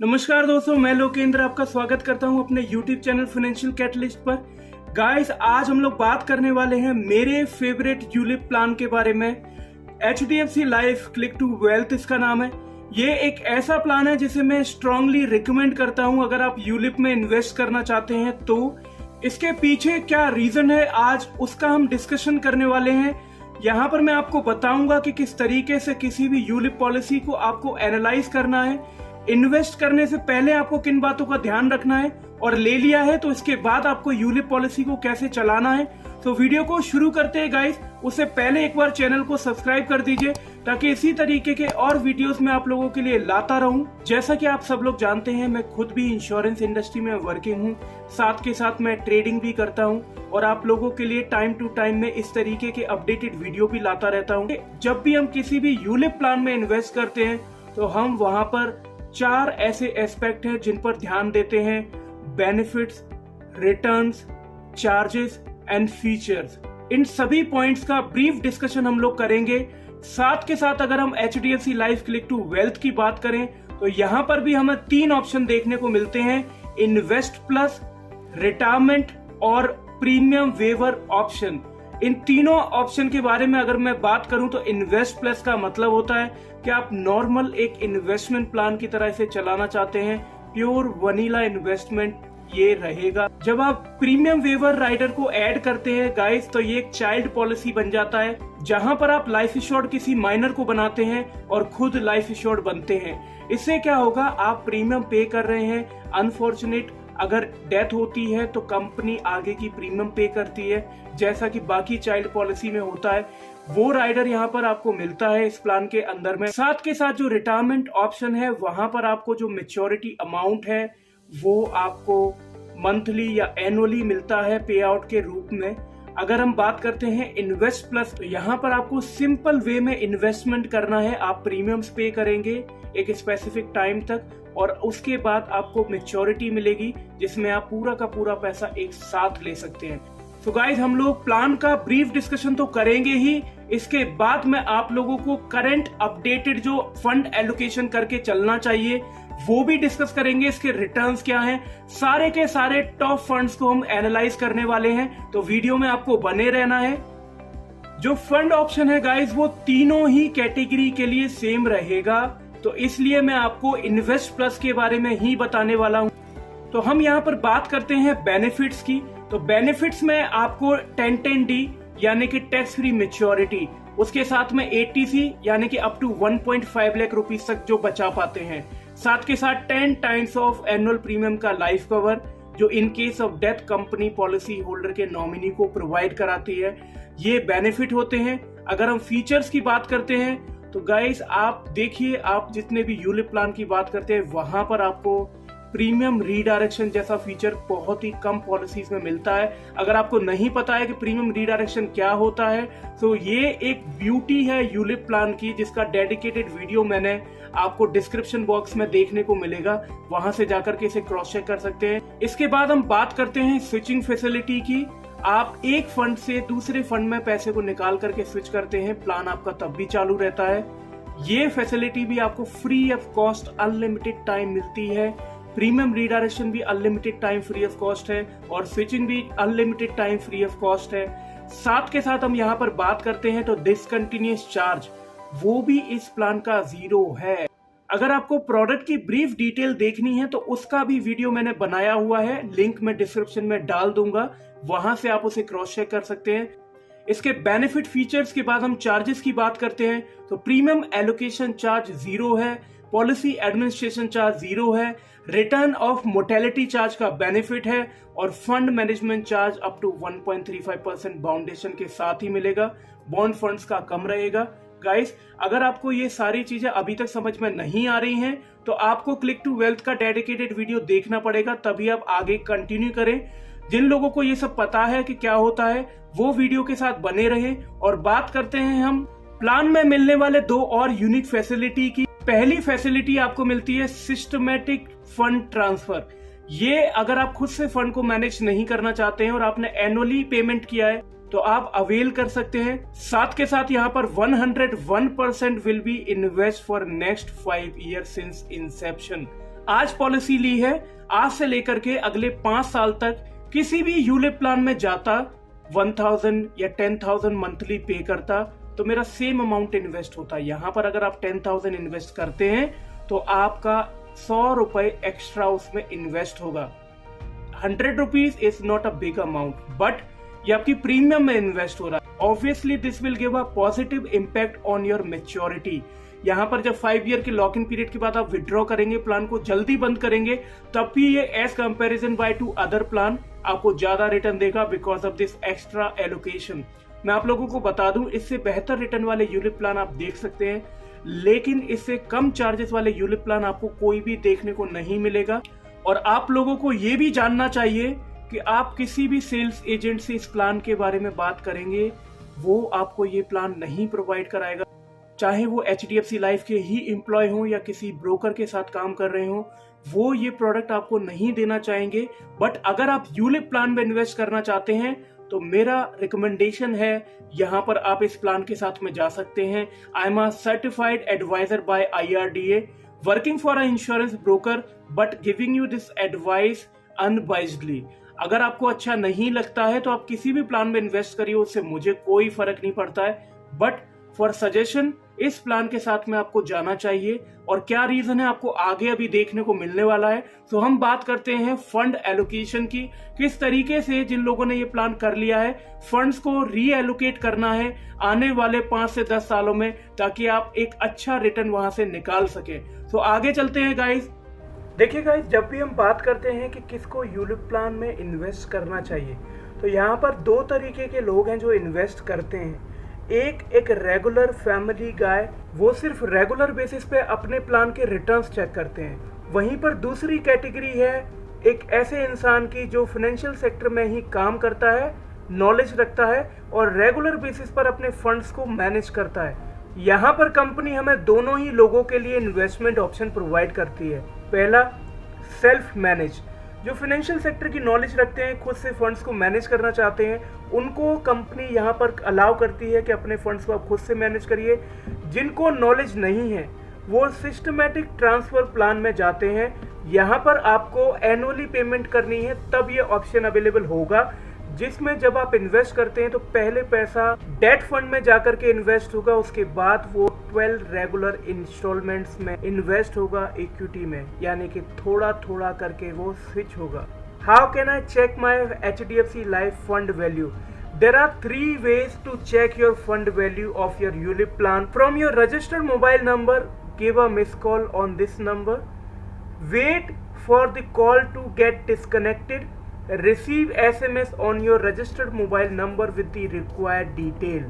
नमस्कार दोस्तों, मैं लोकेंद्र आपका स्वागत करता हूं अपने YouTube चैनल फाइनेंशियल कैटलिस्ट पर। गाइस, आज हम लोग बात करने वाले हैं मेरे फेवरेट यूलिप प्लान के बारे में। HDFC life click to wealth इसका नाम है। ये एक ऐसा प्लान है जिसे मैं स्ट्रांगली रिकमेंड करता हूं अगर आप यूलिप में इन्वेस्ट करना चाहते हैं तो। इसके पीछे क्या रीजन है, आज उसका हम डिस्कशन करने वाले हैं। यहाँ पर मैं आपको बताऊंगा कि किस तरीके से किसी भी यूलिप पॉलिसी को आपको एनालाइज करना है, इन्वेस्ट करने से पहले आपको किन बातों का ध्यान रखना है, और ले लिया है तो इसके बाद आपको यूलिप पॉलिसी को कैसे चलाना है। तो वीडियो को शुरू करते हैं गाइस। उससे पहले एक बार चैनल को सब्सक्राइब कर दीजिए ताकि इसी तरीके के और वीडियोस मैं आप लोगों के लिए लाता रहूं। जैसा कि आप सब लोग जानते हैं, मैं खुद भी इंश्योरेंस इंडस्ट्री में वर्किंग हूं, साथ के साथ मैं ट्रेडिंग भी करता हूं और आप लोगों के लिए टाइम टू टाइम में इस तरीके के अपडेटेड वीडियो भी लाता रहता हूं। जब भी हम किसी भी यूलिप प्लान में इन्वेस्ट करते हैं तो हम वहां पर 4 ऐसे एस्पेक्ट हैं जिन पर ध्यान देते हैं: benefits, returns, charges and features. इन सभी पॉइंट्स का ब्रीफ डिस्कशन हम लोग करेंगे। साथ के साथ अगर हम HDFC life click to wealth की बात करें तो यहाँ पर भी हमें 3 ऑप्शन देखने को मिलते हैं: इन्वेस्ट प्लस, रिटायरमेंट और प्रीमियम वेवर ऑप्शन। इन तीनों ऑप्शन के बारे में अगर मैं बात करूं तो इन्वेस्ट प्लस का मतलब होता है कि आप नॉर्मल एक इन्वेस्टमेंट प्लान की तरह इसे चलाना चाहते हैं, प्योर वनीला इन्वेस्टमेंट ये रहेगा। जब आप प्रीमियम वेवर राइडर को ऐड करते हैं गाइस तो ये एक चाइल्ड पॉलिसी बन जाता है, जहां पर आप लाइफ इंश्योर्ड किसी माइनर को बनाते हैं और खुद लाइफ इंश्योर्ड बनते हैं। इससे क्या होगा, आप प्रीमियम पे कर रहे हैं, अनफॉर्चुनेट अगर डेथ होती है तो कंपनी आगे की प्रीमियम पे करती है, जैसा कि बाकी चाइल्ड पॉलिसी में होता है। वो राइडर यहाँ पर आपको मिलता है इस प्लान के अंदर में। साथ के साथ जो रिटायरमेंट ऑप्शन है वहां पर आपको जो मैच्योरिटी अमाउंट है वो आपको मंथली या एनुअली मिलता है पे आउट के रूप में। अगर हम बात करते हैं इन्वेस्ट प्लस तो यहाँ पर आपको सिंपल वे में इन्वेस्टमेंट करना है। आप प्रीमियम्स पे करेंगे एक स्पेसिफिक टाइम तक और उसके बाद आपको मैच्योरिटी मिलेगी जिसमें आप पूरा का पूरा पैसा एक साथ ले सकते हैं। तो गाइस, हम लोग प्लान का ब्रीफ डिस्कशन तो करेंगे ही, इसके बाद मैं आप लोगों को करंट अपडेटेड जो फंड एलोकेशन करके चलना चाहिए वो भी डिस्कस करेंगे। इसके रिटर्न्स क्या हैं, सारे के सारे टॉप फंड्स को हम एनालाइज करने वाले हैं, तो वीडियो में आपको बने रहना है। जो फंड ऑप्शन है गाइस वो तीनों ही कैटेगरी के लिए सेम रहेगा, तो इसलिए मैं आपको इन्वेस्ट प्लस के बारे में ही बताने वाला हूं। तो हम यहाँ पर बात करते हैं बेनिफिट्स की। तो बेनिफिट्स में आपको 1010D यानी कि टैक्स फ्री मैच्योरिटी, उसके साथ में ATC यानी कि अप टू 1.5 लाख रुपीज तक जो बचा पाते हैं, साथ के साथ 10 टाइम्स ऑफ एनुअल प्रीमियम का लाइफ कवर जो in case of death company policy holder के नॉमिनी को प्रोवाइड कराती है, ये बेनिफिट होते हैं। अगर हम फीचर्स की बात करते हैं तो गाइस आप देखिए, आप जितने भी यूलिप प्लान की बात करते हैं वहां पर आपको प्रीमियम रीडायरेक्शन जैसा फीचर बहुत ही कम पॉलिसीज में मिलता है। अगर आपको नहीं पता है कि प्रीमियम रीडायरेक्शन क्या होता है तो ये एक ब्यूटी है यूलिप प्लान की, जिसका डेडिकेटेड वीडियो मैंने आपको डिस्क्रिप्शन बॉक्स में देखने को मिलेगा, वहां से जाकर के इसे क्रॉस चेक कर सकते हैं। इसके बाद हम बात करते हैं स्विचिंग फैसिलिटी की। आप एक फंड से दूसरे फंड में पैसे को निकाल करके स्विच करते हैं, प्लान आपका तब भी चालू रहता है। ये फैसिलिटी भी आपको free of cost unlimited time मिलती है। प्रीमियम रीडायरेक्शन भी unlimited time free of cost है और स्विचिंग भी unlimited time free of cost है। साथ के साथ हम यहाँ पर बात करते हैं तो डिसकंटिन्यूअस चार्ज वो भी इस प्लान का 0 है। अगर आपको प्रोडक्ट की ब्रीफ डिटेल देखनी है तो उसका भी वीडियो मैंने बनाया हुआ है, लिंक मैं डिस्क्रिप्शन में डाल दूंगा, वहां से आप उसे क्रॉस चेक कर सकते हैं। इसके बेनिफिट फीचर्स के बाद हम चार्जेस की बात करते हैं तो प्रीमियम एलोकेशन चार्ज 0 है, पॉलिसी एडमिनिस्ट्रेशन चार्ज 0 है, रिटर्न ऑफ मोर्टेलिटी चार्ज का बेनिफिट है और fund management charge up to 1.35% बाउंडेशन के साथ ही मिलेगा। बॉन्ड फंड्स का कम रहेगा। गाइस, अगर आपको ये सारी चीजें अभी तक समझ में नहीं आ रही हैं तो आपको क्लिक टू वेल्थ का डेडिकेटेड वीडियो देखना पड़ेगा, तभी आप आगे कंटिन्यू करें। जिन लोगों को ये सब पता है कि क्या होता है वो वीडियो के साथ बने रहे। और बात करते हैं हम प्लान में मिलने वाले 2 और यूनिक फैसिलिटी की। पहली फैसिलिटी आपको मिलती है सिस्टमैटिक फंड ट्रांसफर। ये अगर आप खुद से फंड को मैनेज नहीं करना चाहते हैं और आपने एनुअली पेमेंट किया है तो आप अवेल कर सकते हैं। साथ के साथ यहाँ पर 101% will be invest for next 5 year since Inception. आज पॉलिसी ली है, आज से लेकर के अगले 5 साल तक किसी भी यूलिप प्लान में जाता, 1000 या 10,000 मंथली पे करता तो मेरा सेम अमाउंट इन्वेस्ट होता। यहाँ पर अगर आप 10,000 इन्वेस्ट करते हैं तो आपका 100 रुपए एक्स्ट्रा उसमें इन्वेस्ट होगा। 100 rupees is not a big amount, but ये आपकी प्रीमियम में इन्वेस्ट हो रहा है। Obviously this will give a positive impact on your maturity. यहाँ पर जब 5 ईयर के लॉक इन पीरियड के बाद आप विड्रॉ करेंगे, प्लान को जल्दी बंद करेंगे, तब भी ये as comparison by to other plan आपको ज्यादा रिटर्न देगा because of this extra allocation. मैं आप लोगों को बता दूं, इससे बेहतर रिटर्न वाले यूलिप प्लान आप देख सकते हैं, लेकिन इससे कम चार्जेस वाले यूलिप प्लान आपको कोई भी देखने को नहीं मिलेगा। और आप लोगों को ये भी जानना चाहिए कि आप किसी भी सेल्स एजेंट से इस प्लान के बारे में बात करेंगे, वो आपको ये प्लान नहीं प्रोवाइड कराएगा। चाहे वो HDFC लाइफ के ही एम्प्लॉय हो या किसी ब्रोकर के साथ काम कर रहे हो, वो ये प्रोडक्ट आपको नहीं देना चाहेंगे। बट अगर आप यूलिप प्लान में इन्वेस्ट करना चाहते हैं तो मेरा रिकमेंडेशन है, यहाँ पर आप इस प्लान के साथ में जा सकते हैं। I am a certified advisor by IRDA, working for a insurance broker, but giving you this advice unbiasedly. अगर आपको अच्छा नहीं लगता है तो आप किसी भी प्लान में इन्वेस्ट करिए, उससे मुझे कोई फर्क नहीं पड़ता है, बट फॉर सजेशन इस प्लान के साथ में आपको जाना चाहिए। और क्या रीजन है आपको आगे अभी देखने को मिलने वाला है। तो हम बात करते हैं फंड एलोकेशन की, किस तरीके से जिन लोगों ने ये प्लान कर लिया है फंड्स को रीएलोकेट करना है आने वाले 5 से 10 सालों में, ताकि आप एक अच्छा रिटर्न वहां से निकाल सके। तो आगे चलते हैं गाइस। देखिए गाइस, जब भी हम बात करते हैं कि किसको यूलिप प्लान में इन्वेस्ट करना चाहिए, तो यहाँ पर 2 तरीके के लोग हैं जो इन्वेस्ट करते हैं। एक रेगुलर फैमिली गाय, वो सिर्फ रेगुलर बेसिस पे अपने प्लान के रिटर्न्स चेक करते हैं। वहीं पर दूसरी कैटेगरी है एक ऐसे इंसान की जो फाइनेंशियल सेक्टर में ही काम करता है, नॉलेज रखता है और रेगुलर बेसिस पर अपने फंड्स को मैनेज करता है। यहाँ पर कंपनी हमें दोनों ही लोगों के लिए इन्वेस्टमेंट ऑप्शन प्रोवाइड करती है। पहला, सेल्फ मैनेज, जो फाइनेंशियल सेक्टर की नॉलेज रखते हैं, खुद से फंड्स को मैनेज करना चाहते हैं, उनको कंपनी यहाँ पर अलाउ करती है कि अपने फंड्स को आप खुद से मैनेज करिए। जिनको नॉलेज नहीं है वो सिस्टमैटिक ट्रांसफर प्लान में जाते हैं। यहाँ पर आपको एनुअली पेमेंट करनी है, तब ये ऑप्शन अवेलेबल होगा, जिसमें जब आप इन्वेस्ट करते हैं तो पहले पैसा डेट फंड में जाकर के इन्वेस्ट होगा, उसके बाद वो 12 रेगुलर इंस्टॉलमेंट्स में इन्वेस्ट होगा इक्विटी में, यानी कि थोड़ा थोड़ा करके वो स्विच होगा। How can I check my HDFC life fund value? There are 3 ways to check your fund value of your ULIP plan. From your registered mobile number, give a missed call on this number. Wait for the call to get disconnected. Receive SMS on your registered mobile number with the required detail.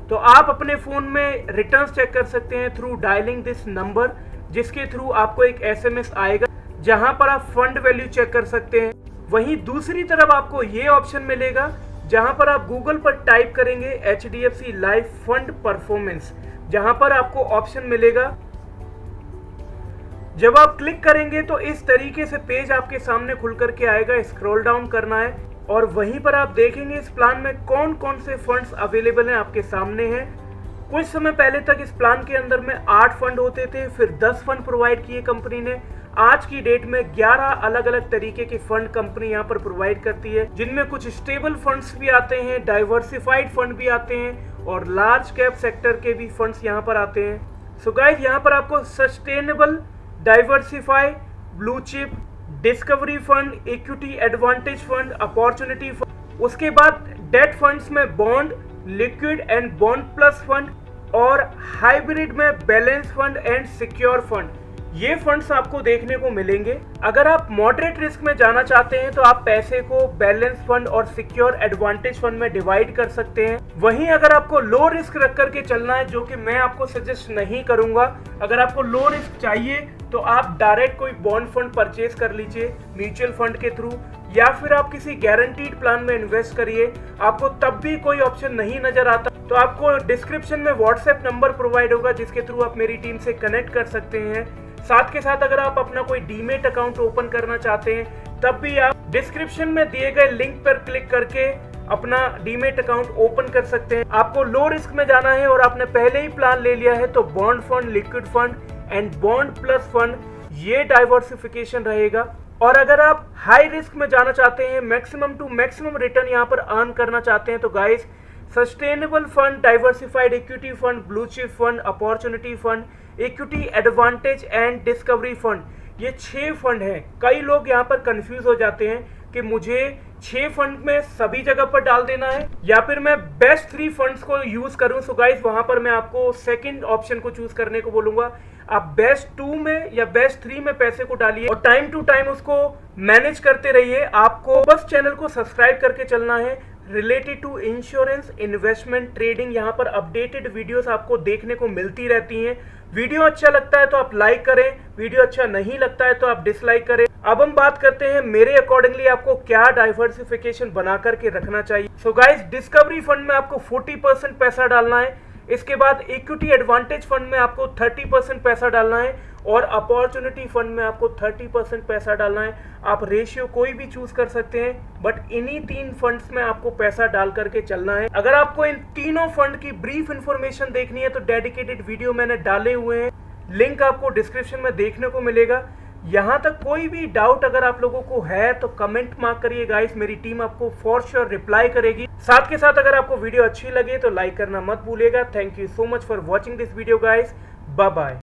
तो आप अपने phone में returns check कर सकते हैं through dialling this number, जिसके through आपको एक SMS आएगा जहां पर आप फंड वैल्यू चेक कर सकते हैं। वहीं दूसरी तरफ आपको ये ऑप्शन मिलेगा जहां पर आप गूगल पर टाइप करेंगे HDFC लाइफ फंड परफॉर्मेंस, जहां पर आपको ऑप्शन मिलेगा। जब आप क्लिक करेंगे तो इस तरीके से पेज आपके सामने खुल करके आएगा, स्क्रॉल डाउन करना है और वहीं पर आप देखेंगे इस प्लान में कौन कौन से फंड्स अवेलेबल हैं आपके सामने हैं। कुछ समय पहले तक इस प्लान के अंदर में 8 फंड होते थे, फिर 10 फंड प्रोवाइड किए कंपनी ने। आज की डेट में 11 अलग अलग तरीके के फंड कंपनी यहाँ पर प्रोवाइड करती है, जिनमें कुछ स्टेबल फंड्स भी आते हैं, डाइवर्सिफाइड फंड भी आते हैं और लार्ज कैप सेक्टर के भी फंड्स यहाँ पर आते हैं। सो गाइस, यहाँ पर आपको sustainable, diversify, blue chip, discovery fund, equity advantage fund, opportunity fund, उसके बाद डेट फंड्स में bond, liquid and bond plus fund और हाइब्रिड में balance fund and secure fund, ये फंड्स आपको देखने को मिलेंगे। अगर आप मॉडरेट रिस्क में जाना चाहते हैं तो आप पैसे को बैलेंस फंड और सिक्योर एडवांटेज फंड में डिवाइड कर सकते हैं। वहीं अगर आपको लो रिस्क रख करके चलना है, जो कि मैं आपको सजेस्ट नहीं करूंगा, अगर आपको लो रिस्क चाहिए तो आप डायरेक्ट कोई बॉन्ड फंड परचेज कर लीजिए म्यूचुअल फंड के थ्रू, या फिर आप किसी गारंटीड प्लान में इन्वेस्ट करिए। आपको तब भी कोई ऑप्शन नहीं नजर आता तो आपको डिस्क्रिप्शन में व्हाट्सएप नंबर प्रोवाइड होगा, जिसके थ्रू आप मेरी टीम से कनेक्ट कर सकते हैं। साथ के साथ अगर आप अपना कोई डीमेट अकाउंट ओपन करना चाहते हैं तब भी आप डिस्क्रिप्शन में दिए गए लिंक पर क्लिक करके अपना डीमेट अकाउंट ओपन कर सकते हैं। आपको लो रिस्क में जाना है और आपने पहले ही प्लान ले लिया है तो bond fund, liquid fund and bond plus fund, ये डाइवर्सिफिकेशन रहेगा। और अगर आप हाई रिस्क में जाना चाहते हैं, मैक्सिमम टू मैक्सिमम रिटर्न यहाँ पर अर्न करना चाहते हैं, तो guys sustainable fund, diversified equity fund, blue chip fund, opportunity fund, equity advantage and discovery fund, ये 6 फंड हैं। कई लोग यहाँ पर कंफ्यूज हो जाते हैं कि मुझे 6 फंड में सभी जगह पर डाल देना है या फिर मैं बेस्ट 3 फंड्स को यूज करूं। सो गाइस वहां पर मैं आपको सेकंड ऑप्शन को चूज करने को बोलूंगा। आप बेस्ट 2 में या बेस्ट 3 में पैसे को डालिए और टाइम टू टाइम उसको मैनेज करते रहिए। आपको बस चैनल को सब्सक्राइब करके चलना है। Related to insurance, investment, trading, यहाँ पर अपडेटेड वीडियोस आपको देखने को मिलती रहती हैं। वीडियो अच्छा लगता है तो आप लाइक करें, वीडियो अच्छा नहीं लगता है तो आप डिसलाइक करें। अब हम बात करते हैं मेरे अकॉर्डिंगली आपको क्या डाइवर्सिफिकेशन बना करके रखना चाहिए। सो गाइस, डिस्कवरी फंड में आपको 40% पैसा डालना है। इसके बाद इक्विटी एडवांटेज फंड में आपको 30% पैसा डालना है और अपॉर्चुनिटी फंड में आपको 30% पैसा डालना है। आप रेशियो कोई भी चूज कर सकते हैं, बट इन्हीं 3 फंड्स में आपको पैसा डाल करके चलना है। अगर आपको इन तीनों फंड की ब्रीफ इंफॉर्मेशन देखनी है तो डेडिकेटेड वीडियो मैंने डाले हुए हैं, लिंक आपको डिस्क्रिप्शन में देखने को मिलेगा। यहाँ तक कोई भी डाउट अगर आप लोगों को है तो कमेंट मार्क करिए गाइस, मेरी टीम आपको फॉर श्योर रिप्लाई करेगी। साथ के साथ अगर आपको वीडियो अच्छी लगे तो लाइक करना मत भूलिएगा। Thank you so much for watching this video guys, bye bye.